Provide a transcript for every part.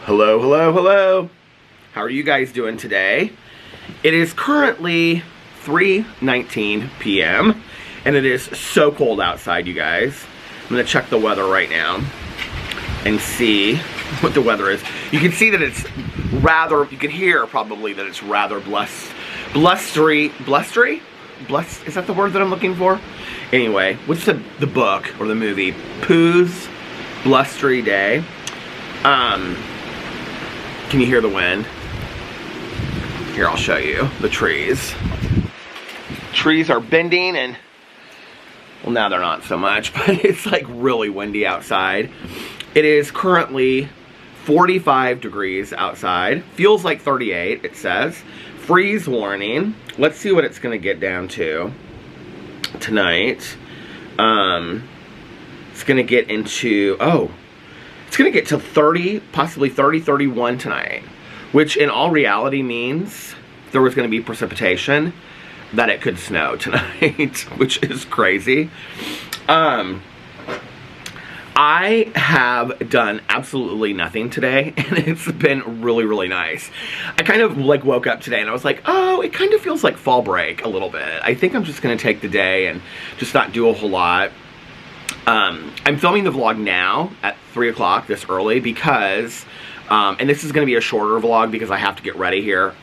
Hello, hello, hello. How are you guys doing today? It is currently 3:19 p.m. and it is so cold outside, you guys. I'm gonna check the weather right now and see what the weather is. You can see that it's rather, you can hear probably that it's rather blustery, is that the word that I'm looking for? Anyway, what's the book or the movie? Pooh's Blustery Day. Can you hear the wind? Here, I'll show you the trees. Trees are bending and, well, now they're not so much, but it's like really windy outside. It is currently 45 degrees outside. Feels like 38, it says. Freeze warning. Let's see what it's gonna get down to tonight. It's gonna get into, it's gonna get to 30, possibly 30, 31 tonight, which in all reality means if there was gonna be precipitation, that it could snow tonight, which is crazy. I have done absolutely nothing today, and it's been really, really nice. I kind of like woke up today and I was like, oh, it kind of feels like fall break a little bit. I think I'm just gonna take the day and just not do a whole lot. I'm filming the vlog now at 3 o'clock this early because, and this is gonna be a shorter vlog because I have to get ready here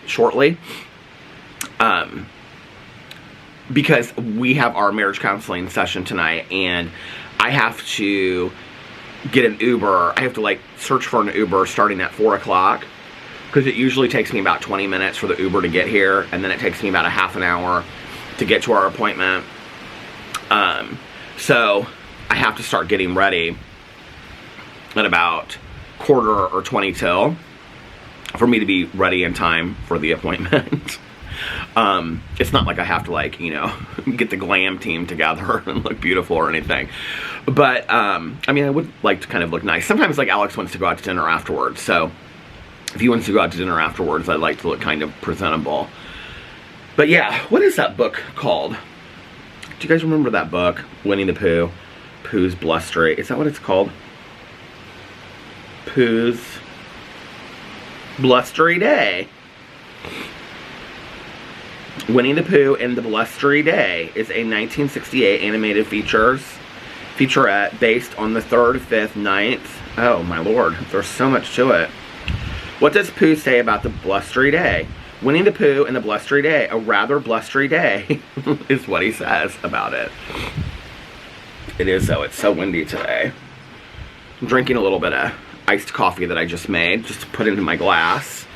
shortly. Because we have our marriage counseling session tonight and I have to get an Uber. I have to like search for an Uber starting at 4 o'clock because it usually takes me about 20 minutes for the Uber to get here, and then it takes me about a half an hour to get to our appointment. So I have to start getting ready at about 1:45 till for me to be ready in time for the appointment. It's not like I have to, like, you know, get the glam team together and look beautiful or anything. But, I mean, I would like to kind of look nice. Sometimes, like, Alex wants to go out to dinner afterwards. So, if he wants to go out to dinner afterwards, I'd like to look kind of presentable. But, yeah, what is that book called? Do you guys remember that book? Winnie the Pooh. Pooh's Blustery. Is that what it's called? Pooh's Blustery Day. Winnie the Pooh and the Blustery Day is a 1968 animated featurette based on the 3rd, 5th, 9th. Oh my lord, there's so much to it. What does Pooh say about the Blustery Day? Winnie the Pooh and the Blustery Day, a rather blustery day, is what he says about it. It is though, it's so windy today. I'm drinking a little bit of iced coffee that I just made, just to put into my glass.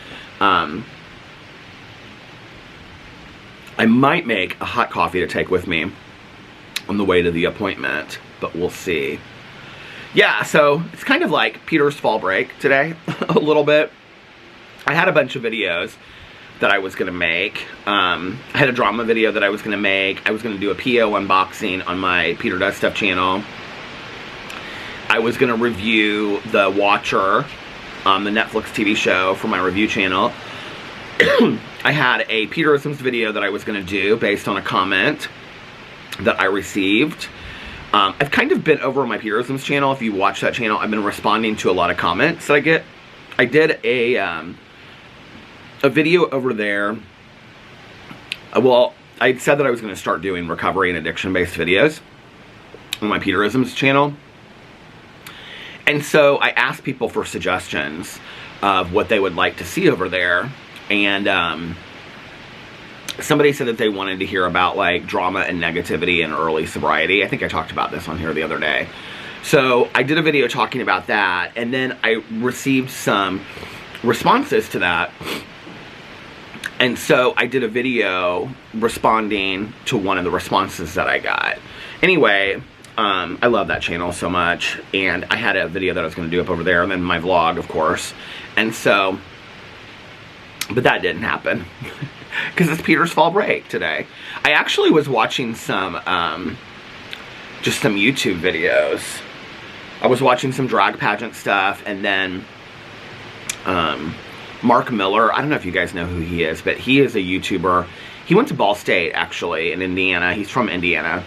I might make a hot coffee to take with me on the way to the appointment, but we'll see. Yeah, so it's kind of like Peter's fall break today, a little bit. I had a bunch of videos that I was going to make. I had a drama video that I was going to make. I was going to do a PO unboxing on my Peter Does Stuff channel. I was going to review The Watcher, the Netflix TV show, for my review channel. I had a Peterisms video that I was going to do based on a comment that I received. I've kind of been over on my Peterisms channel. If you watch that channel, I've been responding to a lot of comments that I get. I did a video over there. Well, I said that I was going to start doing recovery and addiction-based videos on my Peterisms channel. And so I asked people for suggestions of what they would like to see over there. And somebody said that they wanted to hear about like drama and negativity and early sobriety. I think I talked about this on here the other day. So I did a video talking about that, and then I received some responses to that. And so I did a video responding to one of the responses that I got. Anyway, I love that channel so much, and I had a video that I was going to do up over there, and then my vlog, of course. And so, but that didn't happen because it's Peter's fall break today. I actually was watching some, just some YouTube videos. I was watching some drag pageant stuff, and then Mark Miller, I don't know if you guys know who he is, but he is a YouTuber. He went to Ball State, actually, in Indiana. He's from Indiana.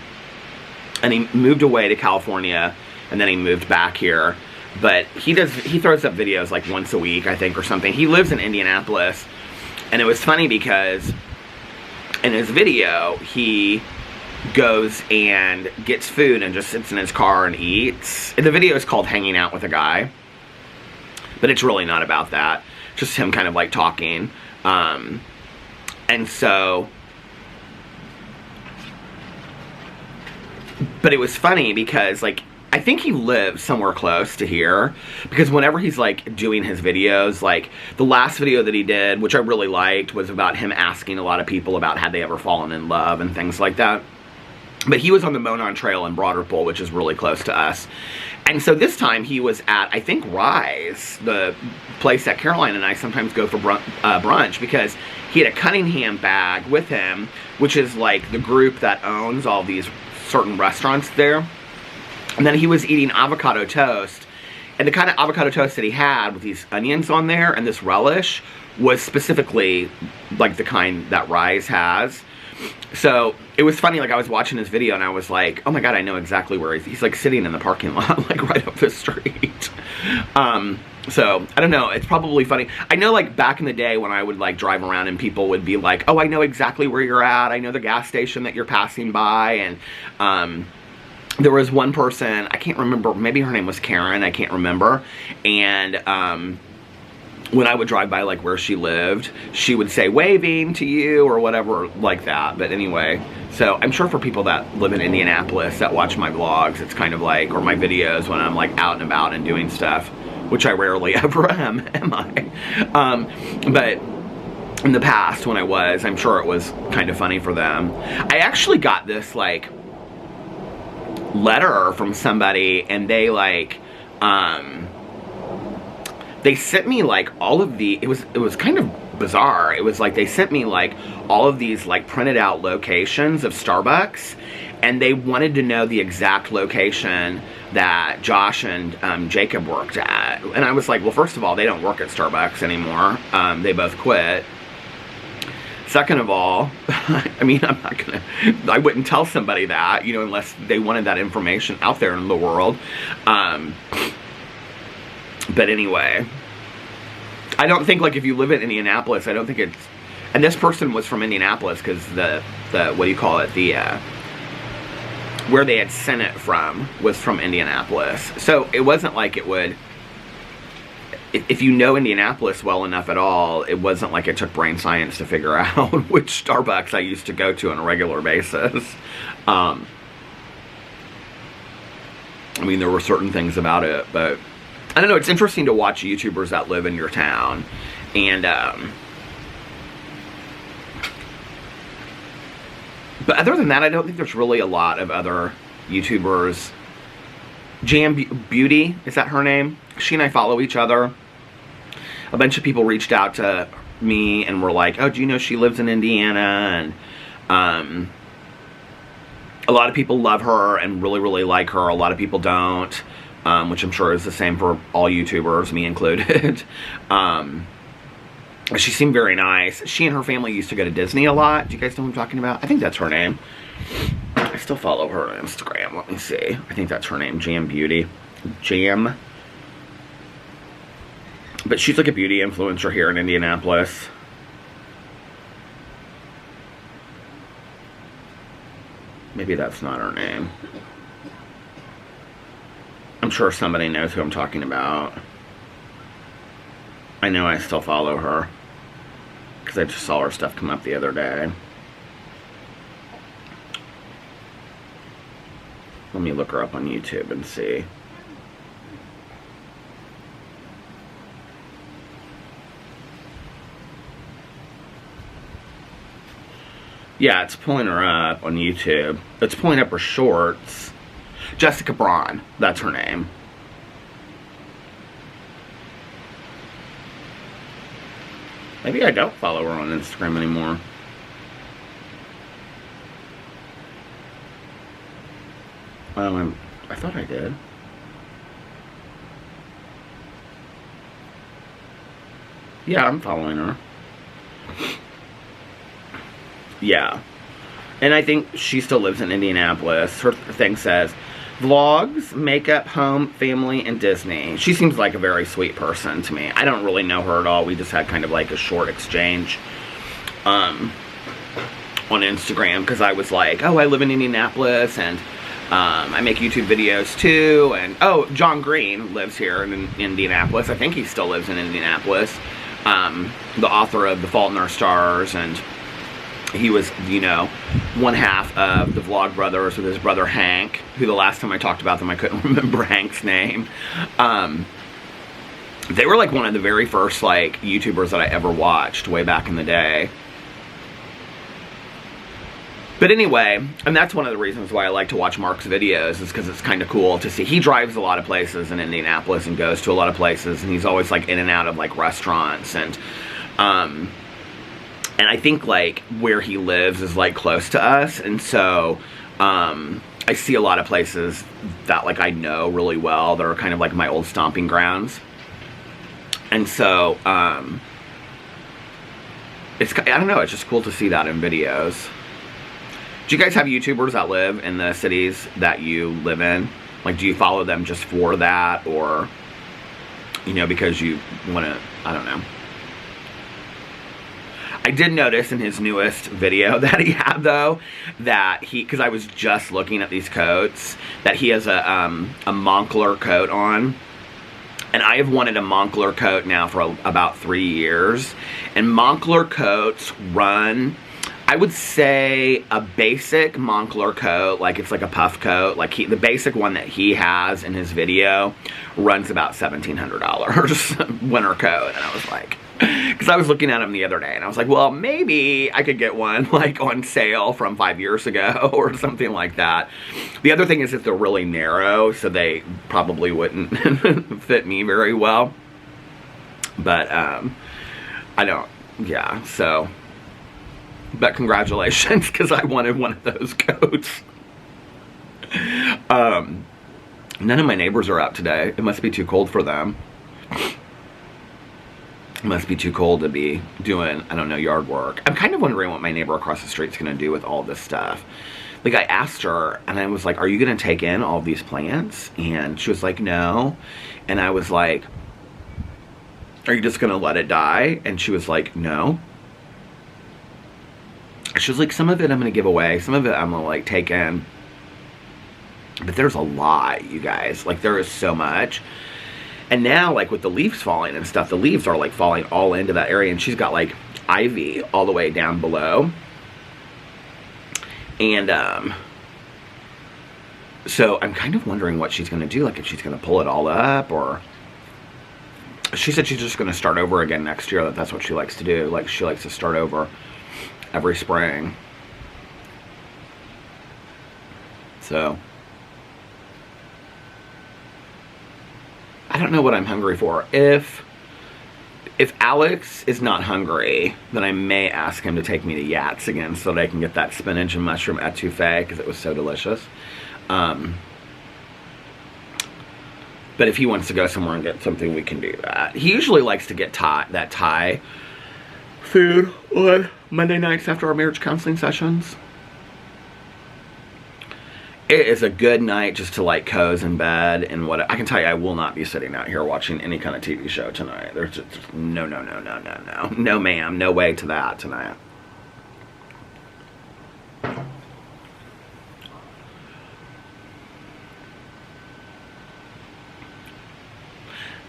And he moved away to California, and then he moved back here. But he throws up videos like once a week, I think, or something. He lives in Indianapolis. And it was funny because in his video, he goes and gets food and just sits in his car and eats. And the video is called Hanging Out with a Guy. But it's really not about that. Just him kind of like talking. And so... But it was funny because, like, I think he lives somewhere close to here, because whenever he's, like, doing his videos, like, the last video that he did, which I really liked, was about him asking a lot of people about had they ever fallen in love and things like that. But he was on the Monn Trail in Broad Ripple, which is really close to us. And so this time he was at, I think, Rise, the place that Caroline and I sometimes go for brunch, because he had a Cunningham bag with him, which is, like, the group that owns all these certain restaurants there. And then he was eating avocado toast, and the kind of avocado toast that he had with these onions on there and this relish was specifically like the kind that Rise has. So it was funny, like I was watching his video and I was like, oh my god, I know exactly where he's like sitting in the parking lot, like right up the street. So, I don't know, it's probably funny. I know, like, back in the day when I would, like, drive around and people would be like, oh, I know exactly where you're at, I know the gas station that you're passing by, and, there was one person, I can't remember, maybe her name was Karen, I can't remember, and, when I would drive by, like, where she lived, she would say, waving to you, or whatever, like that, but anyway, so I'm sure for people that live in Indianapolis that watch my vlogs, it's kind of like, or my videos when I'm, like, out and about and doing stuff, which I rarely ever am I? But in the past when I was, I'm sure it was kind of funny for them. I actually got this, like, letter from somebody, and they, like, they sent me, like, all of the, it was kind of bizarre. It was like they sent me, like, all of these, like, printed out locations of Starbucks, and they wanted to know the exact location that Josh and Jacob worked at. And I was like, well, first of all, they don't work at Starbucks anymore. They both quit. Second of all, I mean, I wouldn't tell somebody that, you know, unless they wanted that information out there in the world. But anyway, I don't think, like, if you live in Indianapolis, I don't think it's, and this person was from Indianapolis, because the what do you call it, the, where they had sent it from was from Indianapolis. So it wasn't like it would, if you know Indianapolis well enough at all, it wasn't like it took brain science to figure out which Starbucks I used to go to on a regular basis. I mean, there were certain things about it, but I don't know, it's interesting to watch YouTubers that live in your town, and, but other than that, I don't think there's really a lot of other YouTubers. Jam Beauty, is that her name? She and I follow each other. A bunch of people reached out to me and were like, oh, do you know she lives in Indiana? And a lot of people love her and really, really like her. A lot of people don't, which I'm sure is the same for all YouTubers, me included. She seemed very nice. She and her family used to go to Disney a lot. Do you guys know who I'm talking about? I think that's her name. I still follow her on Instagram. Let me see. I think that's her name, Jam Beauty. Jam. But she's like a beauty influencer here in Indianapolis. Maybe that's not her name. I'm sure somebody knows who I'm talking about. I know I still follow her, because I just saw her stuff come up the other day. Let me look her up on YouTube and see. Yeah, it's pulling her up on YouTube. It's pulling up her shorts. Jessica Braun, that's her name. Maybe I don't follow her on Instagram anymore. I thought I did. Yeah, I'm following her. Yeah. And I think she still lives in Indianapolis. Her thing says, Vlogs, makeup, home, family, and Disney. She seems like a very sweet person to me. I don't really know her at all. We just had kind of like a short exchange on Instagram, because I was like, oh, I live in Indianapolis, and I make YouTube videos too, and oh, John Green lives here in Indianapolis. I think he still lives in Indianapolis. The author of The Fault in Our Stars, and he was, you know, one half of the Vlog Brothers with his brother Hank, who the last time I talked about them I couldn't remember Hank's name. They were like one of the very first like YouTubers that I ever watched way back in the day. But anyway, and that's one of the reasons why I like to watch Mark's videos, is because it's kind of cool to see. He drives a lot of places in Indianapolis and goes to a lot of places, and he's always like in and out of like restaurants, and I think like where he lives is like close to us, and so I see a lot of places that like I know really well. They're kind of like my old stomping grounds, and so it's, I don't know, it's just cool to see that in videos. Do you guys have YouTubers that live in the cities that you live in? Like, do you follow them just for that, or, you know, because you want to, I don't know. I did notice in his newest video that he had, though, that he, because I was just looking at these coats, that he has a Moncler coat on. And I have wanted a Moncler coat now for about 3 years. And Moncler coats run, I would say, a basic Moncler coat, like it's like a puff coat, like the basic one that he has in his video runs about $1,700 winter coat. And I was like, because I was looking at them the other day, and I was like, well, maybe I could get one like on sale from 5 years ago or something like that. The other thing is that they're really narrow, so they probably wouldn't fit me very well. But I don't, yeah, so, but congratulations, because I wanted one of those coats. None of my neighbors are out today. It must be too cold for them. It must be too cold to be doing, I don't know, yard work. I'm kind of wondering what my neighbor across the street's going to do with all this stuff. Like, I asked her, and I was like, are you going to take in all these plants? And she was like, no. And I was like, are you just going to let it die? And she was like, no. She was like, some of it I'm going to give away. Some of it I'm going to, like, take in. But there's a lot, you guys. Like, there is so much. And now, like, with the leaves falling and stuff, the leaves are, like, falling all into that area. And she's got, like, ivy all the way down below. And, so I'm kind of wondering what she's going to do. Like, if she's going to pull it all up, or... She said she's just going to start over again next year. That's what she likes to do. Like, she likes to start over every spring. So... I don't know what I'm hungry for. If Alex is not hungry, then I may ask him to take me to Yats again so that I can get that spinach and mushroom etouffee, because it was so delicious. But if he wants to go somewhere and get something, we can do that. He usually likes to get that Thai food on Monday nights after our marriage counseling sessions. It is a good night just to, like, cozy in bed and what. I can tell you, I will not be sitting out here watching any kind of TV show tonight. There's just no, no, ma'am, no way to that tonight.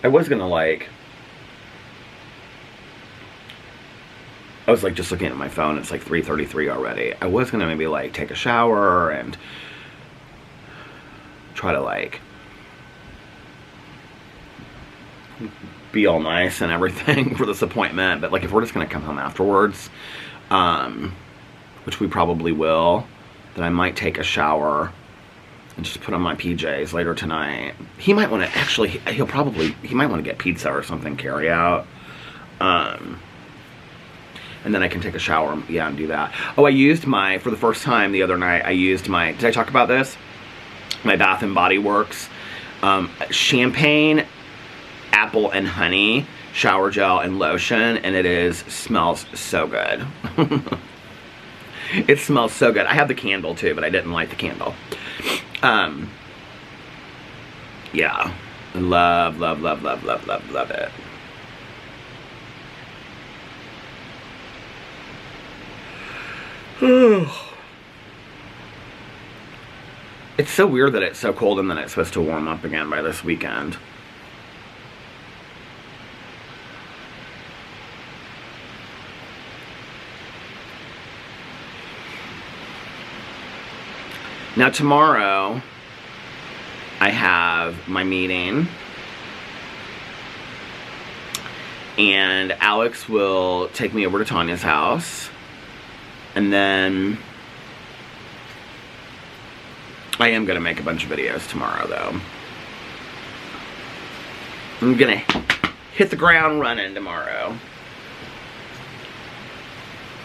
I was gonna, like, I was, like, just looking at my phone. It's like 3:33 already. I was gonna maybe, like, take a shower and try to, like, be all nice and everything for this appointment. But, like, if we're just gonna come home afterwards, which we probably will, then I might take a shower and just put on my PJs later tonight. He might want to, actually, he might want to get pizza or something, carry out. And then I can take a shower, yeah, and do that. Oh, I used for the first time the other night, did I talk about this? My Bath & Body Works champagne, apple and honey shower gel and lotion, and it smells so good. It smells so good. I have the candle too, but I didn't light the candle. Yeah. I love, love, love, love, love, love, love it. It's so weird that it's so cold and then it's supposed to warm up again by this weekend. Now tomorrow, I have my meeting, and Alex will take me over to Tanya's house, and then I am going to make a bunch of videos tomorrow, though. I'm going to hit the ground running tomorrow.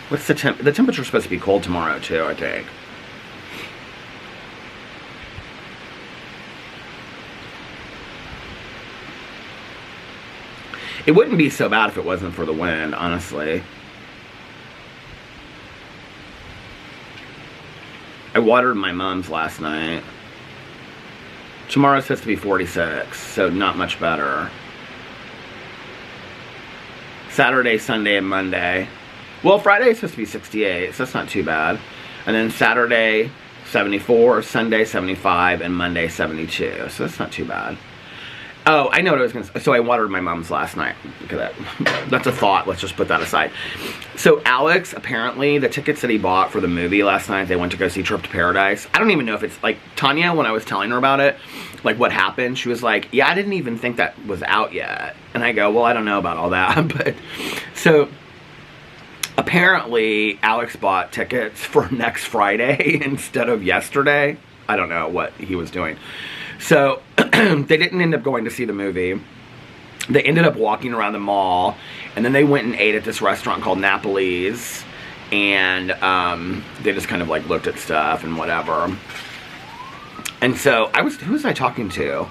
What's the temp? The temperature's supposed to be cold tomorrow, too, I think. It wouldn't be so bad if it wasn't for the wind, honestly. I watered my mums last night. Tomorrow's supposed to be 46, so not much better. Saturday, Sunday, and Monday. Well, Friday's supposed to be 68, so that's not too bad. And then Saturday, 74, Sunday, 75, and Monday, 72. So that's not too bad. Oh, I know what I was going to say. So I watered my mums last night. Look at that. That's a thought. Let's just put that aside. So Alex, apparently, the tickets that he bought for the movie last night, they went to go see Trip to Paradise. I don't even know if it's, like, Tanya, when I was telling her about it, like, what happened, she was like, yeah, I didn't even think that was out yet. And I go, well, I don't know about all that. But, so, apparently, Alex bought tickets for next Friday instead of yesterday. I don't know what he was doing. So, they didn't end up going to see the movie. They ended up walking around the mall, and then they went and ate at this restaurant called Napoli's, and they just kind of, like, looked at stuff and whatever. And so, who was I talking to?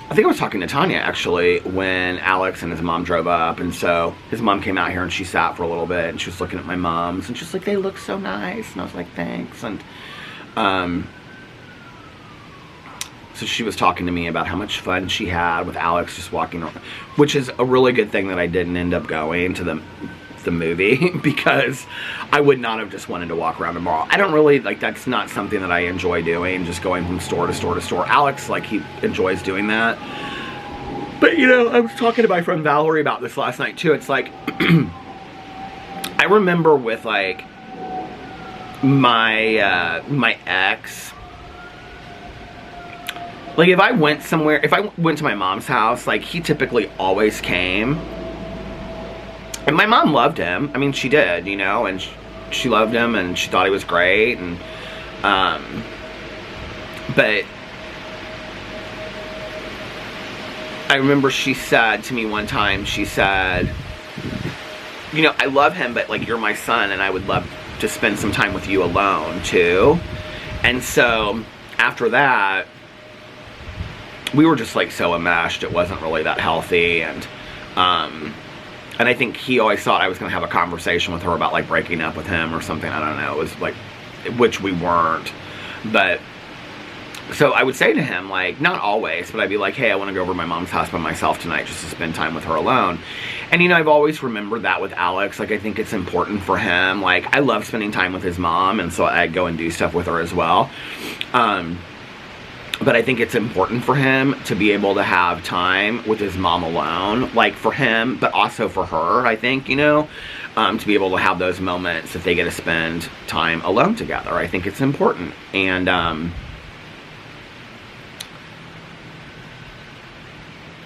I think I was talking to Tanya, actually, when Alex and his mom drove up, and so his mom came out here, and she sat for a little bit, and she was looking at my mom's, and she was like, they look so nice, and I was like, thanks, and, so she was talking to me about how much fun she had with Alex just walking around, which is a really good thing that I didn't end up going to the movie, because I would not have just wanted to walk around the mall. I don't really, like, that's not something that I enjoy doing, just going from store to store to store. Alex, like, he enjoys doing that. But, you know, I was talking to my friend Valerie about this last night, too. It's like, I remember with, like, my ex, like, if I went somewhere, if I went to my mom's house, like, he typically always came. And my mom loved him. I mean, she did, you know, and she loved him, and she thought he was great, and, but I remember she said to me one time, she said, you know, I love him, but, like, you're my son, and I would love to spend some time with you alone, too. And so, after that, we were just, like, so enmeshed, it wasn't really that healthy, and I think he always thought I was going to have a conversation with her about, like, breaking up with him or something, I don't know, it was, like, which we weren't, but, so I would say to him, like, not always, but I'd be like, hey, I want to go over to my mom's house by myself tonight just to spend time with her alone, and, you know, I've always remembered that with Alex, like, I think it's important for him, like, I love spending time with his mom, and so I'd go and do stuff with her as well, but I think it's important for him to be able to have time with his mom alone, like, for him, but also for her, I think, you know, to be able to have those moments that they get to spend time alone together. I think it's important, and,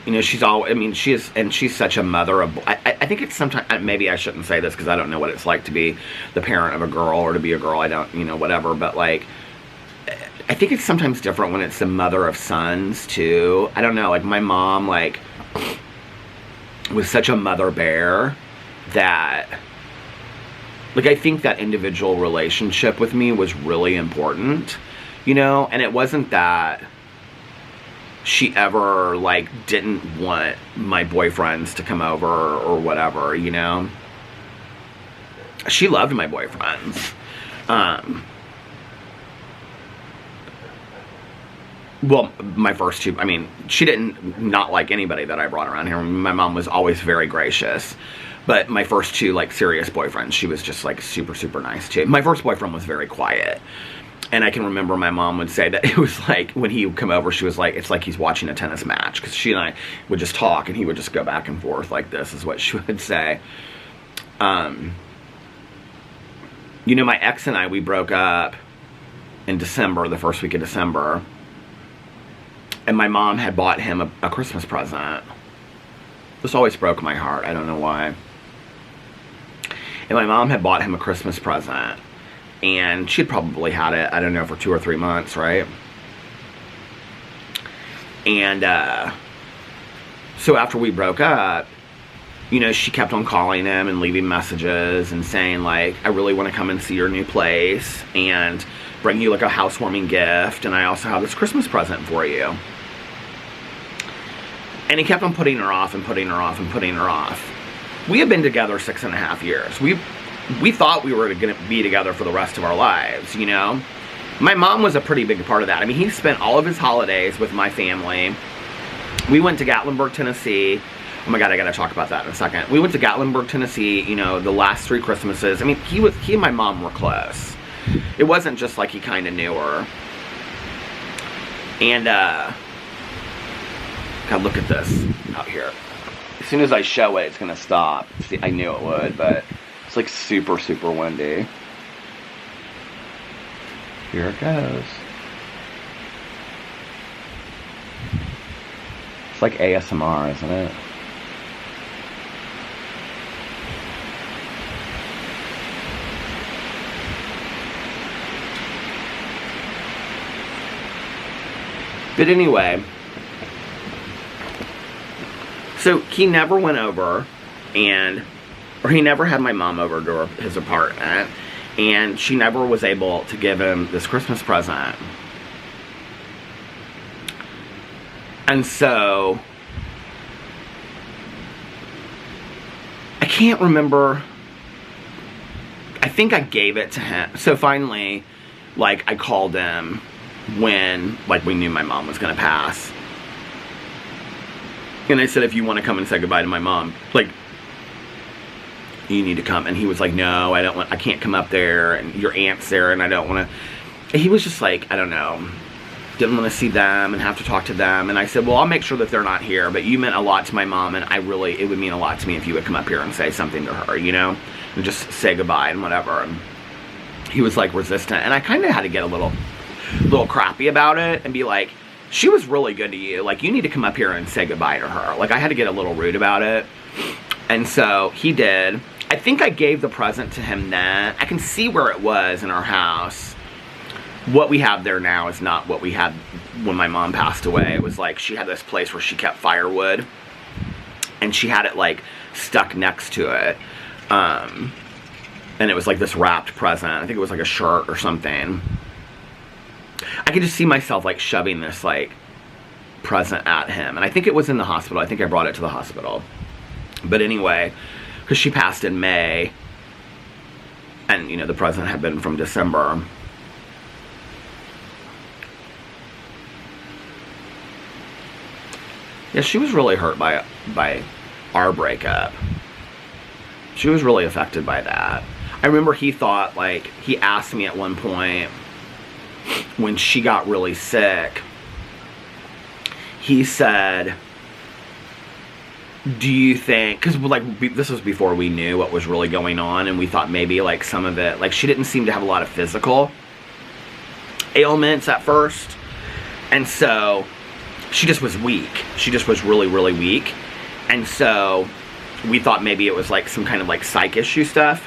you know, she's such a mother of, I think it's sometimes, maybe I shouldn't say this because I don't know what it's like to be the parent of a girl or to be a girl, I don't, you know, whatever, but, like, I think it's sometimes different when it's the mother of sons, too. I don't know, like, my mom, like, was such a mother bear that, like, I think that individual relationship with me was really important, you know, and it wasn't that she ever, like, didn't want my boyfriends to come over or whatever, you know. She loved my boyfriends. well, my first two, I mean, she didn't not like anybody that I brought around here. My mom was always very gracious. But my first two, like, serious boyfriends, she was just, like, super, super nice, too. My first boyfriend was very quiet. And I can remember my mom would say that it was like, when he would come over, she was like, it's like he's watching a tennis match. Because she and I would just talk, and he would just go back and forth like this, is what she would say. You know, my ex and I, we broke up in December, the first week of December. And my mom had bought him a Christmas present. This always broke my heart. I don't know why. And my mom had bought him a Christmas present. And she'd probably had it, I don't know, for 2 or 3 months, right? And so after we broke up, you know, she kept on calling him and leaving messages and saying, like, I really want to come and see your new place and bring you, like, a housewarming gift. And I also have this Christmas present for you. And he kept on putting her off and putting her off and putting her off. We had been together 6.5 years. We thought we were going to be together for the rest of our lives, you know? My mom was a pretty big part of that. I mean, he spent all of his holidays with my family. We went to Gatlinburg, Tennessee. Oh my God, I got to talk about that in a second. We went to Gatlinburg, Tennessee, you know, the last 3 Christmases. I mean, he and my mom were close. It wasn't just like he kind of knew her. And, God, look at this out here. As soon as I show it, it's going to stop. See, I knew it would, but it's like super, super windy. Here it goes. It's like ASMR, isn't it? But anyway, so he never went over or he never had my mom over to his apartment, and she never was able to give him this Christmas present. And so, I can't remember, I think I gave it to him. So finally, like, I called him when, like, we knew my mom was gonna pass. And I said, if you want to come and say goodbye to my mom, like, you need to come. And he was like, no, I can't come up there, and your aunt's there, and I don't want to. He was just like, I don't know, didn't want to see them and have to talk to them. And I said, well, I'll make sure that they're not here, but you meant a lot to my mom, and it would mean a lot to me if you would come up here and say something to her, you know, and just say goodbye and whatever. And he was like resistant, and I kind of had to get a little crappy about it and be like, she was really good to you. Like, you need to come up here and say goodbye to her. Like, I had to get a little rude about it. And so he did. I think I gave the present to him then. I can see where it was in our house. What we have there now is not what we had when my mom passed away. It was like she had this place where she kept firewood, and she had it, like, stuck next to it. And it was like this wrapped present. I think it was like a shirt or something. I could just see myself, like, shoving this, like, present at him. And I think it was in the hospital. I think I brought it to the hospital. But anyway, because she passed in May, and, you know, the present had been from December. Yeah, she was really hurt by our breakup. She was really affected by that. I remember he thought, like, he asked me at one point, when she got really sick, he said, do you think, because, like, this was before we knew what was really going on, and we thought maybe, like, some of it, like, she didn't seem to have a lot of physical ailments at first, and so she just was weak. She just was really, really weak, and so we thought maybe it was, like, some kind of, like, psych issue stuff.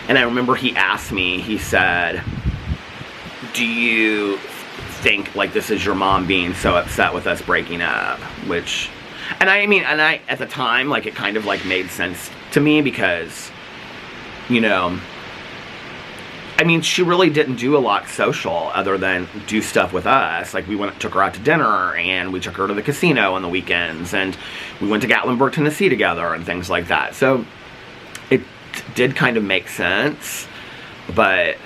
And I remember he asked me, he said, do you think, like, this is your mom being so upset with us breaking up? Which, and I mean, and I, at the time, like, it kind of, like, made sense to me because, you know, I mean, she really didn't do a lot social other than do stuff with us. Like, we took her out to dinner, and we took her to the casino on the weekends, and we went to Gatlinburg, Tennessee together and things like that. So it did kind of make sense, but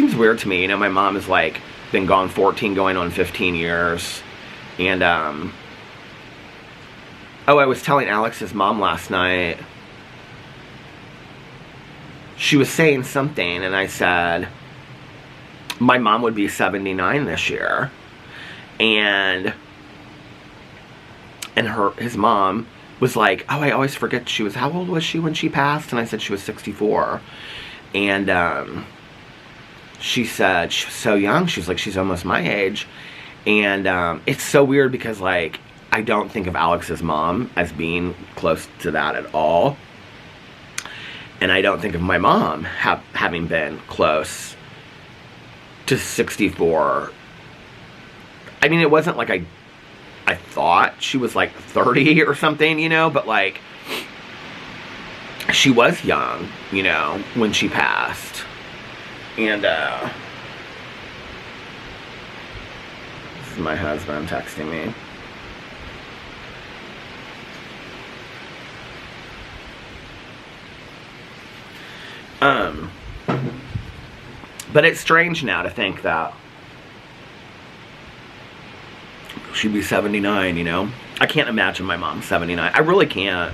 seems weird to me. You know, my mom has like been gone 14 going on 15 years. And, oh, I was telling Alex's mom last night. She was saying something, and I said, my mom would be 79 this year. And his mom was like, oh, I always forget she was, how old was she when she passed? And I said she was 64. And she said she was so young. She was like, she's almost my age. And it's so weird because, like, I don't think of Alex's mom as being close to that at all. And I don't think of my mom having been close to 64. I mean, it wasn't like I thought she was like 30 or something, you know, but like she was young, you know, when she passed. And this is my husband texting me. But it's strange now to think that she'd be 79, you know? I can't imagine my mom 79. I really can't.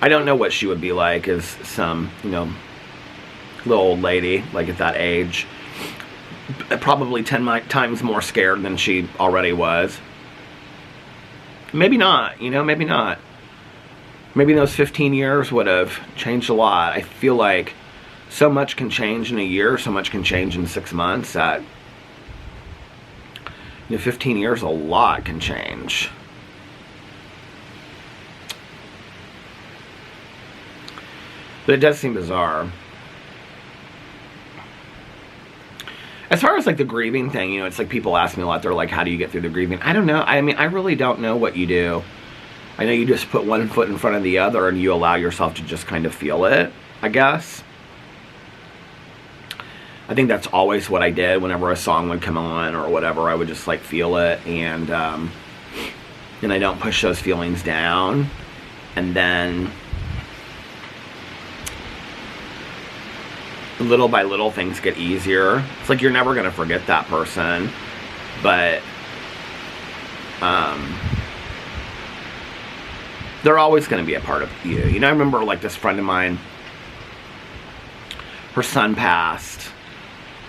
I don't know what she would be like as some, you know, little old lady, like at that age. Probably 10 times more scared than she already was. Maybe not, you know, maybe not. Maybe those 15 years would have changed a lot. I feel like so much can change in a year, so much can change in 6 months that, you know, 15 years, a lot can change. But it does seem bizarre. As far as like the grieving thing, you know, it's like people ask me a lot, they're like, how do you get through the grieving? I don't know. I mean, I really don't know what you do. I know you just put one foot in front of the other and you allow yourself to just kind of feel it, I guess. I think that's always what I did whenever a song would come on or whatever. I would just like feel it, and I don't push those feelings down. And then little by little things get easier. It's like you're never going to forget that person, but they're always going to be a part of you. You know, I remember like this friend of mine, her son passed.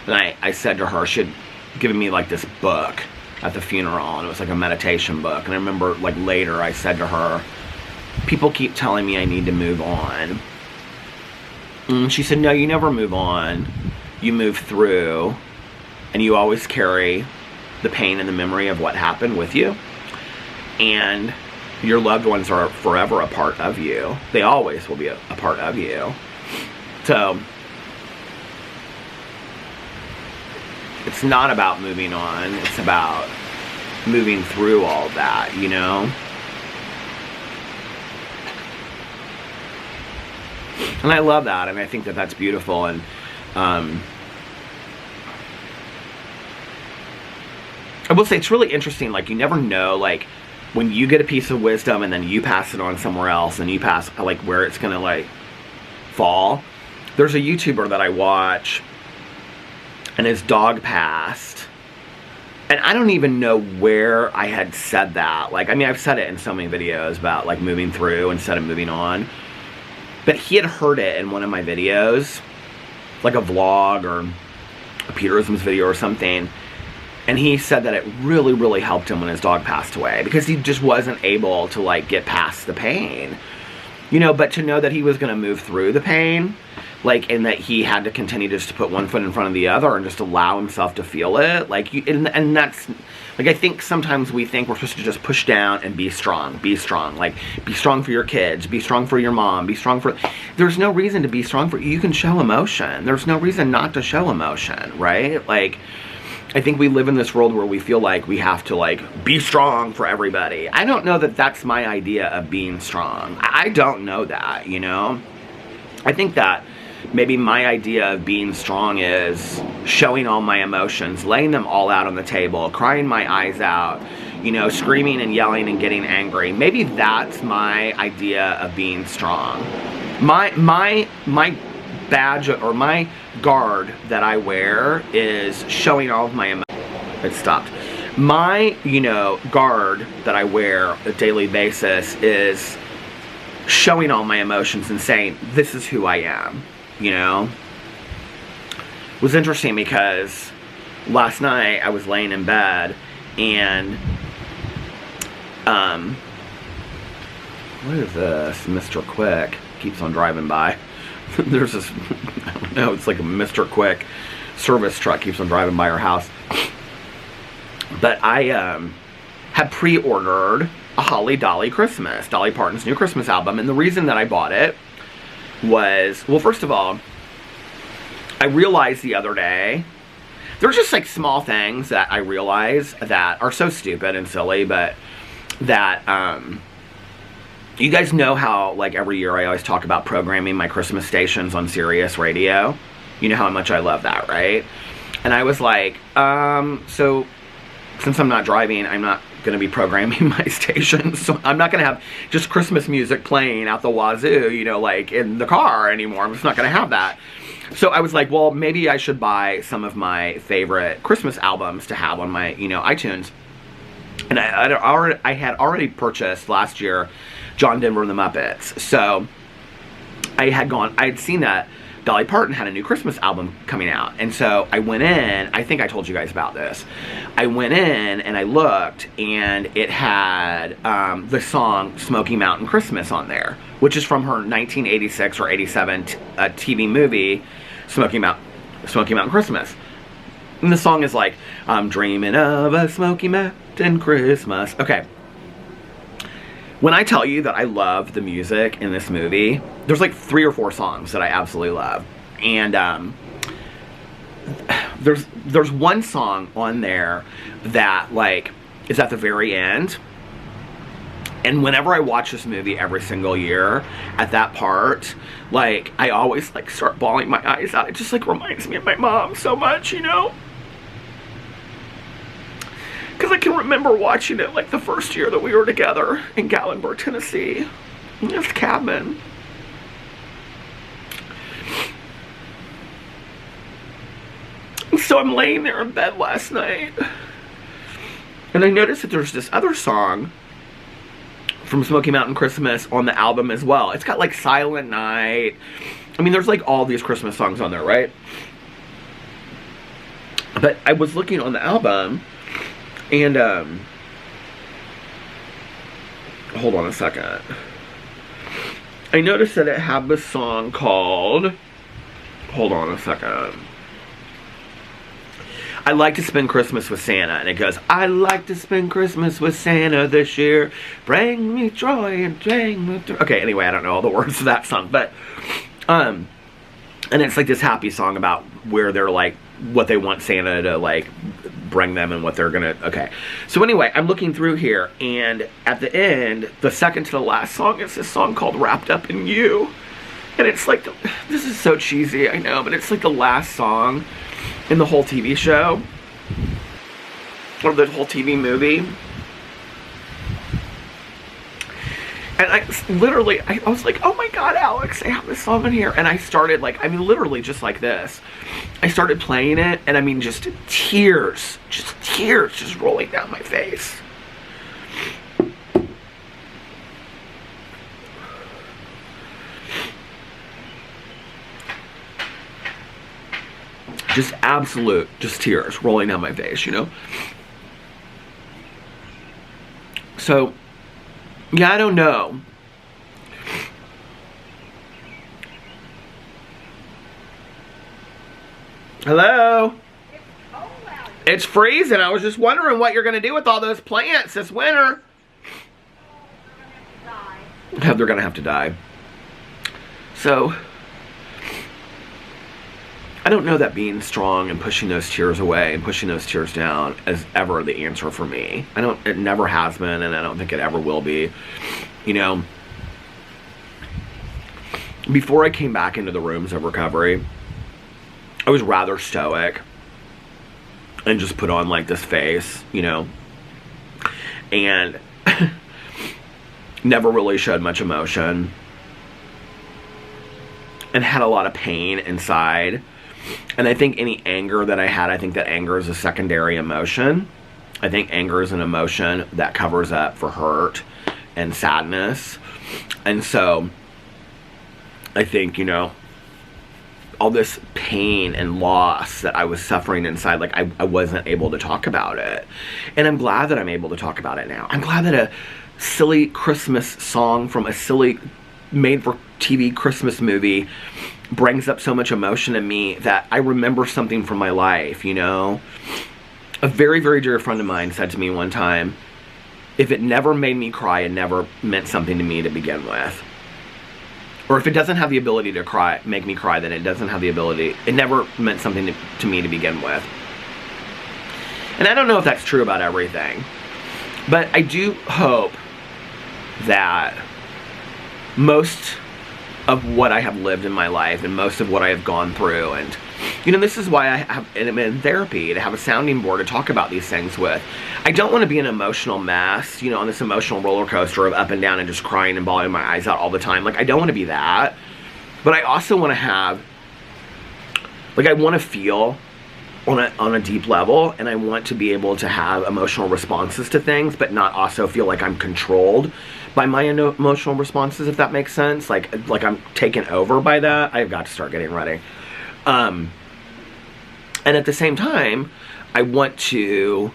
And I said to her, she had given me like this book at the funeral, and it was like a meditation book. And I remember like later I said to her, people keep telling me I need to move on. And she said, no, you never move on. You move through, and you always carry the pain and the memory of what happened with you. And your loved ones are forever a part of you. They always will be a part of you. So it's not about moving on. It's about moving through all that, you know? And I love that, and I think that that's beautiful. And I will say it's really interesting. Like, you never know, like, when you get a piece of wisdom and then you pass it on somewhere else and you pass, like, where it's gonna, like, fall. There's a YouTuber that I watch, and his dog passed. And I don't even know where I had said that. Like, I mean, I've said it in so many videos about, like, moving through instead of moving on. But he had heard it in one of my videos, like a vlog or a Peterism's video or something. And he said that it really, really helped him when his dog passed away, because he just wasn't able to, like, get past the pain. You know, but to know that he was going to move through the pain, like, and that he had to continue just to put one foot in front of the other and just allow himself to feel it. Like, and that's, like, I think sometimes we think we're supposed to just push down and be strong. Be strong. Like, be strong for your kids. Be strong for your mom. Be strong for... There's no reason to be strong for... You can show emotion. There's no reason not to show emotion, right? Like, I think we live in this world where we feel like we have to, like, be strong for everybody. I don't know that that's my idea of being strong. I don't know that, you know? I think that maybe my idea of being strong is showing all my emotions, laying them all out on the table, crying my eyes out, you know, screaming and yelling and getting angry. Maybe that's my idea of being strong. My badge or my guard that I wear is showing all of my emotions. It stopped. My, you know, guard that I wear on a daily basis is showing all my emotions and saying, this is who I am, you know? It was interesting because last night I was laying in bed and, what is this? Mr. Quick keeps on driving by. There's this, I don't know, it's like a Mr. Quick service truck keeps on driving by our house. But I had pre-ordered a Holly Dolly Christmas, Dolly Parton's new Christmas album. And the reason that I bought it was, well, first of all, I realized the other day, there's just like small things that I realize that are so stupid and silly, but that, you guys know how, like, every year I always talk about programming my Christmas stations on Sirius Radio. You know how much I love that, right? And I was like, so since I'm not driving, I'm not going to be programming my stations. So I'm not going to have just Christmas music playing out the wazoo, you know, like in the car anymore. I'm just not going to have that. So I was like, well, maybe I should buy some of my favorite Christmas albums to have on my, you know, iTunes. And I had already purchased last year John Denver and the Muppets. So I had seen that Dolly Parton had a new Christmas album coming out. And so I went in, I think I told you guys about this. I went in and I looked and it had the song Smoky Mountain Christmas on there, which is from her 1986 or 87 TV movie, Smoky Mountain Christmas. And the song is like, I'm dreaming of a Smoky Mountain Christmas. Okay. When I tell you that I love the music in this movie, there's like 3 or 4 songs that I absolutely love. And there's one song on there that like is at the very end. And whenever I watch this movie every single year, at that part, like I always like start bawling my eyes out. It just like reminds me of my mom so much, you know? Because I can remember watching it like the first year that we were together in Gatlinburg, Tennessee, in this cabin. So I'm laying there in bed last night, and I noticed that there's this other song from Smoky Mountain Christmas on the album as well. It's got like Silent Night. I mean, there's like all these Christmas songs on there, right? But I was looking on the album, and, hold on a second. I noticed that it had this song called, hold on a second. I like to spend Christmas with Santa, and it goes, I like to spend Christmas with Santa this year. Bring me joy and bring me joy. Okay, anyway, I don't know all the words to that song, but, and it's like this happy song about where they're like, what they want Santa to like bring them and what they're gonna, okay. So anyway, I'm looking through here, and at the end, the second to the last song is this song called Wrapped Up in You. And it's like, this is so cheesy, I know, but it's like the last song in the whole TV show, or the whole TV movie. And I literally, I was like, oh my God, Alex, I have this song in here. And I started like, I mean, literally just like this. I started playing it, and I mean, just tears just rolling down my face. Just absolute, just tears rolling down my face, you know? So, yeah, I don't know. Hello? It's freezing. I was just wondering what you're going to do with all those plants this winter. They're going to have to die. So, I don't know that being strong and pushing those tears away and pushing those tears down is ever the answer for me. It never has been, and I don't think it ever will be. You know, before I came back into the rooms of recovery, I was rather stoic and just put on like this face, you know, and never really showed much emotion and had a lot of pain inside. And I think any anger that I had, I think that anger is a secondary emotion. I think anger is an emotion that covers up for hurt and sadness. And so I think, you know, all this pain and loss that I was suffering inside, like I wasn't able to talk about it. And I'm glad that I'm able to talk about it now. I'm glad that a silly Christmas song from a silly made-for-TV Christmas movie brings up so much emotion in me that I remember something from my life, you know? A very, very dear friend of mine said to me one time, if it never made me cry, it never meant something to me to begin with. Or if it doesn't have the ability to cry, make me cry, then it doesn't have the ability, it never meant something to me to begin with. And I don't know if that's true about everything, but I do hope that most of what I have lived in my life and most of what I have gone through, and you know, this is why I'm in therapy, to have a sounding board to talk about these things with. I don't want to be an emotional mess, you know, on this emotional roller coaster of up and down and just crying and bawling my eyes out all the time. Like, I don't want to be that. But I also want to have, like, I want to feel on a deep level, and I want to be able to have emotional responses to things, but not also feel like I'm controlled by my emotional responses, if that makes sense. Like I'm taken over by that. I've got to start getting ready. And at the same time, I want to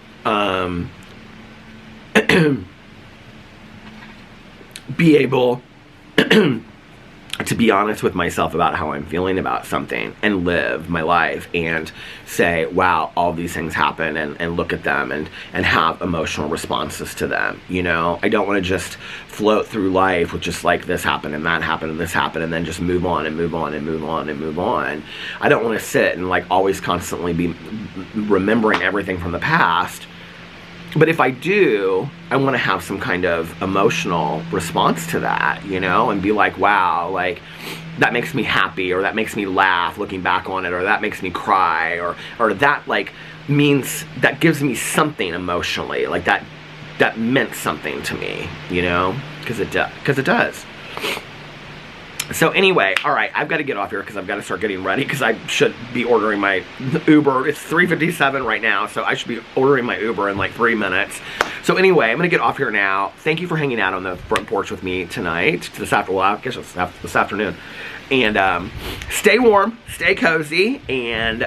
be able to be honest with myself about how I'm feeling about something and live my life and say, wow, all these things happen, and look at them and have emotional responses to them. You know, I don't want to just float through life with just like this happened and that happened and this happened and then just move on and move on and move on and move on. I don't want to sit and like always constantly be remembering everything from the past. But if I do, I want to have some kind of emotional response to that, you know, and be like, wow, like, that makes me happy, or that makes me laugh looking back on it, or that makes me cry, or that, like, means, that gives me something emotionally, like, that meant something to me, you know, because it does. So anyway, all right, I've got to get off here because I've got to start getting ready because I should be ordering my Uber. It's 3:57 right now, so I should be ordering my Uber in like 3 minutes. So anyway, I'm going to get off here now. Thank you for hanging out on the front porch with me tonight, this afternoon. And stay warm, stay cozy, and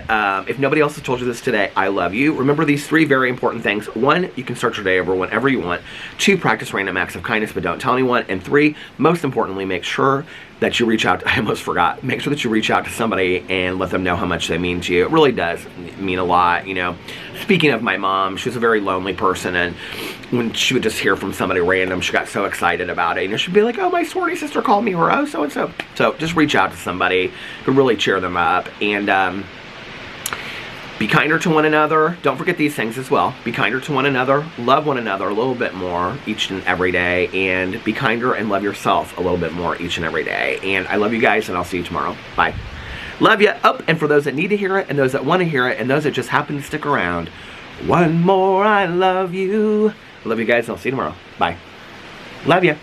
if nobody else has told you this today, I love you. Remember these 3 very important things. 1, you can start your day over whenever you want. 2, practice random acts of kindness, but don't tell anyone. And 3, most importantly, make sure that you reach out, I almost forgot, make sure that you reach out to somebody and let them know how much they mean to you. It really does mean a lot, you know. Speaking of my mom, she was a very lonely person, and when she would just hear from somebody random, she got so excited about it. You know, she'd be like, oh, my sorority sister called me, or oh, so-and-so. So just reach out to somebody who really cheer them up, and be kinder to one another. Don't forget these things as well. Be kinder to one another. Love one another a little bit more each and every day. And be kinder and love yourself a little bit more each and every day. And I love you guys, and I'll see you tomorrow. Bye. Love you. Oh, and for those that need to hear it, and those that want to hear it, and those that just happen to stick around, one more I love you. I love you guys, and I'll see you tomorrow. Bye. Love you.